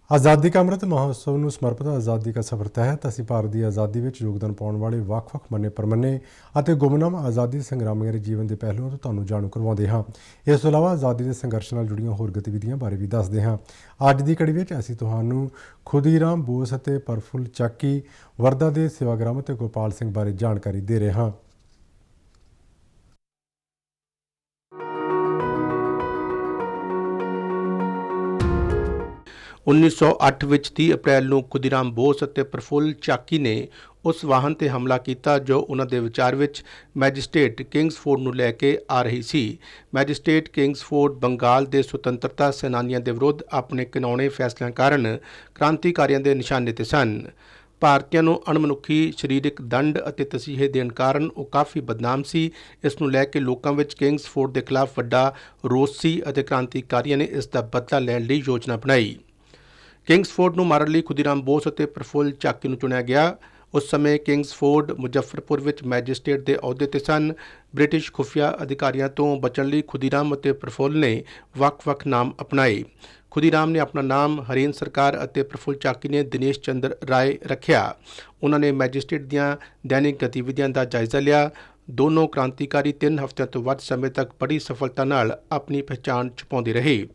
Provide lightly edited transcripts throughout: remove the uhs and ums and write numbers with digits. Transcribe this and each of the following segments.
आज़ादी का अमृत महोत्सव ਨੂੰ ਸਮਰਪਿਤ आज़ादी का सफ़र तहत ਅਸੀਂ ਭਾਰਤ ਦੀ ਆਜ਼ਾਦੀ ਵਿੱਚ ਯੋਗਦਾਨ ਪਾਉਣ ਵਾਲੇ ਵੱਖ-ਵੱਖ ਮੰਨੇ-ਪ੍ਰਮੰਨੇ ਅਤੇ ਗੁੰਮਨਾਮ ਆਜ਼ਾਦੀ ਸੰਗਰਾਮੀਆਂ ਦੇ ਜੀਵਨ ਦੇ ਪਹਿਲੂਆਂ ਤੋਂ ਤੁਹਾਨੂੰ ਜਾਣੂ ਕਰਵਾਉਂਦੇ ਹਾਂ। ਇਸ ਤੋਂ ਇਲਾਵਾ ਆਜ਼ਾਦੀ ਦੇ ਸੰਘਰਸ਼ ਨਾਲ ਜੁੜੀਆਂ ਹੋਰ ਗਤੀਵਿਧੀਆਂ ਬਾਰੇ ਵੀ ਦੱਸਦੇ ਹਾਂ। ਅੱਜ ਦੀ ਕੜੀ ਵਿੱਚ ਅਸੀਂ ਤੁਹਾਨੂੰ ਖੁਦੀਰਾਮ ਬੋਸ ਅਤੇ ਪ੍ਰਫੁੱਲ ਚੱਕੀ, ਵਰਦਾ ਦੇ ਸੇਵਾਗ੍ਰਾਮ ਅਤੇ ਗੋਪਾਲ ਸਿੰਘ ਬਾਰੇ ਜਾਣਕਾਰੀ ਦੇ ਰਹੇ ਹਾਂ। 1908 ਵਿੱਚ 30 ਅਪ੍ਰੈਲ ਨੂੰ ਖੁਦੀਰਾਮ ਬੋਸ ਅਤੇ ਪ੍ਰਫੁੱਲ ਚਾਕੀ ਨੇ ਉਸ ਵਾਹਨ ਤੇ ਹਮਲਾ ਕੀਤਾ ਜੋ ਉਹਨਾਂ ਦੇ ਵਿਚਾਰ ਵਿੱਚ ਮੈਜਿਸਟ੍ਰੇਟ ਕਿੰਗਸਫੋਰਡ ਨੂੰ ਲੈ ਕੇ ਆ ਰਹੀ ਸੀ। ਮੈਜਿਸਟ੍ਰੇਟ ਕਿੰਗਸਫੋਰਡ ਬੰਗਾਲ ਦੇ ਸੁਤੰਤਰਤਾ ਸੈਨਾਨੀਆਂ ਦੇ ਵਿਰੁੱਧ ਆਪਣੇ ਘਿਨਾਉਣੇ ਫੈਸਲਿਆਂ ਕਾਰਨ ਕ੍ਰਾਂਤੀਕਾਰੀਆਂ ਦੇ ਨਿਸ਼ਾਨੇ ਤੇ ਸਨ। ਭਾਰਤੀਆਂ ਨੂੰ ਅਣਮਨੁੱਖੀ ਸਰੀਰਕ ਦੰਡ ਅਤੇ ਤਸੀਹੇ ਦੇਣ ਕਾਰਨ ਉਹ ਕਾਫੀ ਬਦਨਾਮ ਸੀ। ਇਸ ਨੂੰ ਲੈ ਕੇ ਲੋਕਾਂ ਵਿੱਚ ਕਿੰਗਸਫੋਰਡ ਦੇ ਖਿਲਾਫ ਵੱਡਾ ਰੋਸ ਸੀ ਅਤੇ ਕ੍ਰਾਂਤੀਕਾਰੀਆਂ ਨੇ ਇਸ ਦਾ ਬਦਲਾ ਲੈਣ ਲਈ ਯੋਜਨਾ ਬਣਾਈ। ਕਿੰਗਸਫੋਰਡ ਨੂੰ ਮਾਰਨ ਲਈ ਖੁਦੀਰਾਮ ਬੋਸ ਅਤੇ ਪ੍ਰਫੁੱਲ ਚਾਕੀ ਨੂੰ ਚੁਣਿਆ ਗਿਆ। ਉਸ ਸਮੇਂ ਕਿੰਗਸਫੋਰਡ ਮੁਜ਼ੱਫਰਪੁਰ ਵਿੱਚ ਮੈਜਿਸਟ੍ਰੇਟ ਦੇ ਅਹੁਦੇ ਤੇ ਸਨ। ਬ੍ਰਿਟਿਸ਼ ਖੁਫੀਆ ਅਧਿਕਾਰੀਆਂ ਤੋਂ ਬਚਣ ਲਈ ਖੁਦੀਰਾਮ ਅਤੇ ਪ੍ਰਫੁੱਲ ਨੇ ਵੱਖ-ਵੱਖ ਨਾਮ ਅਪਣਾਏ। ਖੁਦੀਰਾਮ ਨੇ ਆਪਣਾ ਨਾਮ ਹਰੇਨ ਸਰਕਾਰ ਅਤੇ ਪ੍ਰਫੁੱਲ ਚਾਕੀ ਨੇ ਦਿਨੇਸ਼ ਚੰਦਰ ਰਾਏ ਰੱਖਿਆ। ਉਹਨਾਂ ਨੇ ਮੈਜਿਸਟ੍ਰੇਟ ਦੀਆਂ ਦੈਨਿਕ ਗਤੀਵਿਧੀਆਂ ਦਾ ਜਾਇਜ਼ਾ ਲਿਆ। ਦੋਨੋਂ ਕ੍ਰਾਂਤੀਕਾਰੀ 3 ਹਫ਼ਤਿਆਂ ਤੋਂ ਵੱਧ ਸਮੇਂ ਤੱਕ ਬੜੀ ਸਫਲਤਾ ਨਾਲ ਆਪਣੀ ਪਹਿਚਾਣ ਛੁਪਾਉਂਦੇ ਰਹੇ।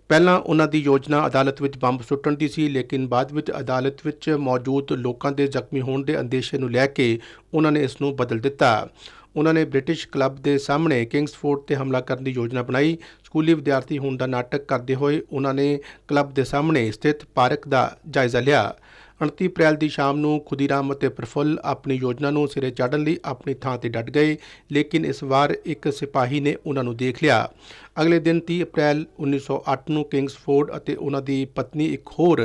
ਪਹਿਲਾਂ ਉਹਨਾਂ ਦੀ ਯੋਜਨਾ ਅਦਾਲਤ ਵਿੱਚ ਬੰਬ ਸੁੱਟਣ ਦੀ ਸੀ, ਲੇਕਿਨ ਬਾਅਦ ਵਿੱਚ ਅਦਾਲਤ ਵਿੱਚ ਮੌਜੂਦ ਲੋਕਾਂ ਦੇ ਜ਼ਖਮੀ ਹੋਣ ਦੇ ਅੰਦੇਸ਼ੇ ਨੂੰ ਲੈ ਕੇ ਉਹਨਾਂ ਨੇ ਇਸ ਨੂੰ ਬਦਲ ਦਿੱਤਾ। ਉਹਨਾਂ ਨੇ ਬ੍ਰਿਟਿਸ਼ ਕਲੱਬ ਦੇ ਸਾਹਮਣੇ ਕਿੰਗਸਫੋਰਡ ਤੇ ਹਮਲਾ ਕਰਨ ਦੀ ਯੋਜਨਾ ਬਣਾਈ। ਸਕੂਲੀ ਵਿਦਿਆਰਥੀ ਹੋਣ ਦਾ ਨਾਟਕ ਕਰਦੇ ਹੋਏ ਉਹਨਾਂ ਨੇ ਕਲੱਬ ਦੇ ਸਾਹਮਣੇ ਸਥਿਤ ਪਾਰਕ ਦਾ ਜਾਇਜ਼ਾ ਲਿਆ। 29 ਅਪ੍ਰੈਲ ਦੀ ਸ਼ਾਮ ਨੂੰ ਖੁਦੀਰਾਮ ਅਤੇ ਪ੍ਰਫੁੱਲ ਆਪਣੀ ਯੋਜਨਾ ਨੂੰ ਸਿਰੇ ਚਾੜ੍ਹਨ ਲਈ ਆਪਣੀ ਥਾਂ ਤੇ ਡਟ ਗਏ, ਲੇਕਿਨ ਇਸ ਵਾਰ ਇੱਕ ਸਿਪਾਹੀ ਨੇ ਉਹਨਾਂ ਨੂੰ ਦੇਖ ਲਿਆ। ਅਗਲੇ ਦਿਨ 30 ਅਪ੍ਰੈਲ 1908 ਨੂੰ ਕਿੰਗਸਫੋਰਡ ਅਤੇ ਉਹਨਾਂ ਦੀ ਪਤਨੀ ਇੱਕ ਹੋਰ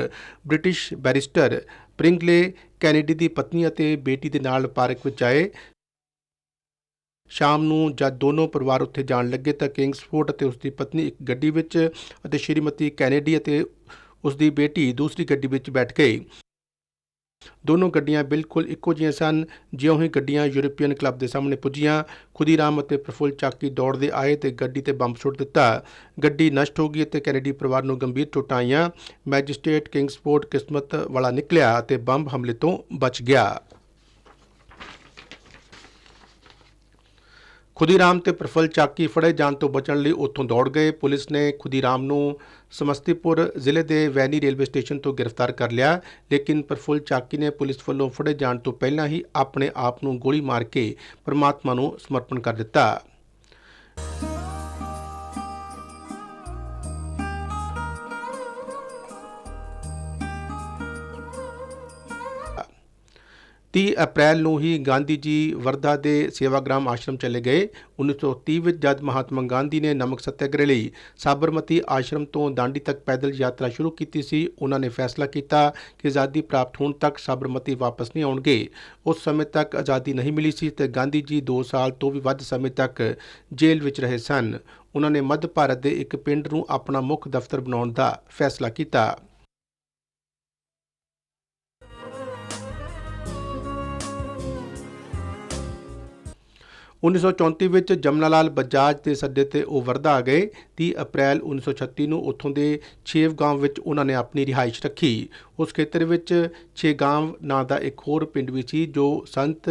ਬ੍ਰਿਟਿਸ਼ ਬੈਰਿਸਟਰ ਪ੍ਰਿੰਗਲੇ ਕੈਨੇਡੀ ਦੀ ਪਤਨੀ ਅਤੇ ਬੇਟੀ ਦੇ ਨਾਲ ਪਾਰਕ ਵਿੱਚ ਆਏ। ਸ਼ਾਮ ਨੂੰ ਜਦ ਦੋਨੋਂ ਪਰਿਵਾਰ ਉੱਥੇ ਜਾਣ ਲੱਗੇ ਤਾਂ ਕਿੰਗਸਫੋਰਡ ਅਤੇ ਉਸਦੀ ਪਤਨੀ ਇੱਕ ਗੱਡੀ ਵਿੱਚ ਅਤੇ ਸ਼੍ਰੀਮਤੀ ਕੈਨੇਡੀ ਅਤੇ ਉਸਦੀ ਬੇਟੀ ਦੂਸਰੀ ਗੱਡੀ ਵਿੱਚ ਬੈਠ ਗਏ। ਦੋਨੋਂ ਗੱਡੀਆਂ ਬਿਲਕੁਲ ਇੱਕੋ ਜਿਹੀਆਂ ਸਨ। ਜਿਉਂ ਹੀ ਗੱਡੀਆਂ ਯੂਰਪੀਅਨ ਕਲੱਬ ਦੇ ਸਾਹਮਣੇ ਪੁੱਜੀਆਂ, ਖੁਦੀਰਾਮ ਅਤੇ ਪ੍ਰਫੁੱਲ ਚਾਕੀ ਦੌੜਦੇ ਆਏ ਤੇ ਗੱਡੀ ਤੇ ਬੰਬ ਸੁੱਟ ਦਿੱਤਾ। ਗੱਡੀ ਨਸ਼ਟ ਹੋ ਗਈ ਅਤੇ ਕੈਨੇਡੀ ਪਰਿਵਾਰ ਨੂੰ ਗੰਭੀਰ ਚੋਟਾਂ ਆਈਆਂ। ਮੈਜਿਸਟ੍ਰੇਟ ਕਿੰਗਸਫੋਰਡ ਕਿਸਮਤ ਵਾਲਾ ਨਿਕਲਿਆ ਅਤੇ ਬੰਬ ਹਮਲੇ ਤੋਂ ਬਚ ਗਿਆ। ਖੁਦੀਰਾਮ ਤੇ ਪ੍ਰਫੁੱਲ ਚਾਕੀ ਫੜੇ ਜਾਣ ਤੋਂ ਬਚਣ ਲਈ ਉੱਥੋਂ ਦੌੜ ਗਏ। ਪੁਲਿਸ ਨੇ ਖੁਦੀਰਾਮ ਨੂੰ ਸਮਸਤੀਪੁਰ ਜ਼ਿਲ੍ਹੇ ਦੇ ਵੈਨੀ ਰੇਲਵੇ ਸਟੇਸ਼ਨ ਤੋਂ ਗ੍ਰਿਫਤਾਰ ਕਰ ਲਿਆ, ਲੇਕਿਨ ਪ੍ਰਫੁੱਲ ਚਾਕੀ ਨੇ ਪੁਲਿਸ ਵੱਲੋਂ ਫੜੇ ਜਾਣ ਤੋਂ ਪਹਿਲਾਂ ਹੀ ਆਪਣੇ ਆਪ ਨੂੰ ਗੋਲੀ ਮਾਰ ਕੇ ਪਰਮਾਤਮਾ ਨੂੰ ਸਮਰਪਣ ਕਰ ਦਿੱਤਾ। 30 ਅਪ੍ਰੈਲ ਨੂੰ ਹੀ ਗਾਂਧੀ ਜੀ ਵਰਦਾ ਦੇ ਸੇਵਾਗ੍ਰਾਮ ਆਸ਼ਰਮ ਚਲੇ ਗਏ। 1930 ਵਿੱਚ ਜਦ ਮਹਾਤਮਾ ਗਾਂਧੀ ਨੇ ਨਮਕ ਸੱਤਿਆਗ੍ਰਹਿ ਲਈ ਸਾਬਰਮਤੀ ਆਸ਼ਰਮ ਤੋਂ ਦਾਂਡੀ ਤੱਕ ਪੈਦਲ ਯਾਤਰਾ ਸ਼ੁਰੂ ਕੀਤੀ ਸੀ, ਉਹਨਾਂ ਨੇ ਫੈਸਲਾ ਕੀਤਾ ਕਿ ਆਜ਼ਾਦੀ ਪ੍ਰਾਪਤ ਹੋਣ ਤੱਕ ਸਾਬਰਮਤੀ ਵਾਪਸ ਨਹੀਂ ਆਉਣਗੇ। ਉਸ ਸਮੇਂ ਤੱਕ ਆਜ਼ਾਦੀ ਨਹੀਂ ਮਿਲੀ ਸੀ ਤੇ ਗਾਂਧੀ ਜੀ 2 ਸਾਲ ਤੋਂ ਵੀ ਵੱਧ ਸਮੇਂ ਤੱਕ ਜੇਲ੍ਹ ਵਿੱਚ ਰਹੇ ਸਨ। ਉਹਨਾਂ ਨੇ ਮੱਧ ਭਾਰਤ ਦੇ ਇੱਕ ਪਿੰਡ ਨੂੰ ਆਪਣਾ ਮੁੱਖ ਦਫ਼ਤਰ ਬਣਾਉਣ ਦਾ ਫੈਸਲਾ ਕੀਤਾ। 1934 ਵਿੱਚ ਜਮਨਾ ਲਾਲ ਬਜਾਜ ਦੇ ਸੱਦੇ ਤੇ ਉਹ ਵਰਦਾ ਆ ਗਏ। 30 ਅਪ੍ਰੈਲ 1936 ਨੂੰ ਉੱਥੋਂ ਦੇ ਛੇਵਗਾਂਵ ਵਿੱਚ ਉਹਨਾਂ ਨੇ ਆਪਣੀ ਰਿਹਾਇਸ਼ ਰੱਖੀ। ਉਸ ਖੇਤਰ ਵਿੱਚ ਛੇਗਾਂਵ ਨਾਂ ਦਾ ਇੱਕ ਹੋਰ ਪਿੰਡ ਵੀ ਸੀ ਜੋ ਸੰਤ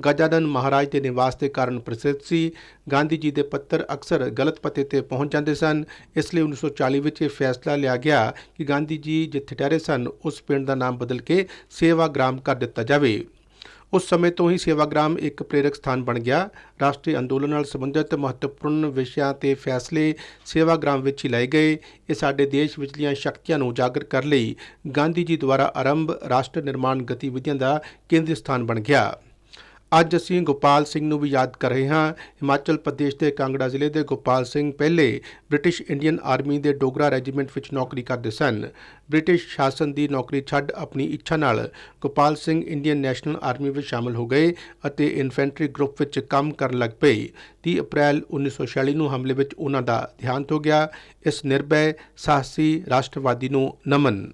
ਗਜਾਨਨ ਮਹਾਰਾਜ ਦੇ ਨਿਵਾਸ ਦੇ ਕਾਰਨ ਪ੍ਰਸਿੱਧ ਸੀ। ਗਾਂਧੀ ਜੀ ਦੇ ਪੱਤਰ ਅਕਸਰ ਗਲਤ ਪਤੇ ਤੇ ਪਹੁੰਚ ਜਾਂਦੇ ਸਨ, ਇਸ ਲਈ 1940 ਵਿੱਚ ਇਹ ਫੈਸਲਾ ਲਿਆ ਗਿਆ ਕਿ ਗਾਂਧੀ ਜੀ ਜਿੱਥੇ ਠਹਿਰੇ ਸਨ ਉਸ ਪਿੰਡ ਦਾ ਨਾਮ ਬਦਲ ਕੇ ਸੇਵਾਗ੍ਰਾਮ ਕਰ ਦਿੱਤਾ ਜਾਵੇ। ਉਸ ਸਮੇਂ ਤੋਂ ਹੀ ਸੇਵਾਗ੍ਰਾਮ ਇੱਕ ਪ੍ਰੇਰਕ ਸਥਾਨ ਬਣ ਗਿਆ। ਰਾਸ਼ਟਰੀ ਅੰਦੋਲਨ ਨਾਲ ਸੰਬੰਧਿਤ ਮਹੱਤਵਪੂਰਨ ਵਿਸ਼ਿਆਂ ਤੇ ਫੈਸਲੇ ਸੇਵਾਗ੍ਰਾਮ ਵਿੱਚ ਹੀ ਲਏ ਗਏ। ਇਹ ਸਾਡੇ ਦੇਸ਼ ਵਿਚਲੀਆਂ ਸ਼ਕਤੀਆਂ ਨੂੰ ਉਜਾਗਰ ਕਰਨ ਲਈ ਗਾਂਧੀ ਜੀ ਦੁਆਰਾ ਆਰੰਭ ਰਾਸ਼ਟਰ ਨਿਰਮਾਣ ਗਤੀਵਿਧੀਆਂ ਦਾ ਕੇਂਦਰੀ ਸਥਾਨ ਬਣ ਗਿਆ। ਅੱਜ ਅਸੀਂ ਗੋਪਾਲ ਸਿੰਘ ਨੂੰ ਵੀ ਯਾਦ ਕਰ ਰਹੇ ਹਾਂ। ਹਿਮਾਚਲ ਪ੍ਰਦੇਸ਼ ਦੇ ਕਾਂਗੜਾ ਜ਼ਿਲ੍ਹੇ ਦੇ ਗੋਪਾਲ ਸਿੰਘ ਪਹਿਲੇ ਬ੍ਰਿਟਿਸ਼ ਇੰਡੀਅਨ ਆਰਮੀ ਦੇ ਡੋਗਰਾ ਰੈਜੀਮੈਂਟ ਵਿੱਚ ਨੌਕਰੀ ਕਰਦੇ ਸਨ। ਬ੍ਰਿਟਿਸ਼ ਸ਼ਾਸਨ ਦੀ ਨੌਕਰੀ ਛੱਡ ਆਪਣੀ ਇੱਛਾ ਨਾਲ Gopal Singh Indian national army ਵਿੱਚ ਸ਼ਾਮਲ ਹੋ ਗਏ ਅਤੇ ਇਨਫੈਂਟਰੀ ਗਰੁੱਪ ਵਿੱਚ ਕੰਮ ਕਰਨ ਲੱਗ ਪਏ। 30 ਅਪ੍ਰੈਲ 1946 ਨੂੰ ਹਮਲੇ ਵਿੱਚ ਉਹਨਾਂ ਦਾ ਦੇਹਾਂਤ ਹੋ ਗਿਆ। ਇਸ ਨਿਰਭੈ ਸਾਹਸੀ ਰਾਸ਼ਟਰਵਾਦੀ ਨੂੰ ਨਮਨ।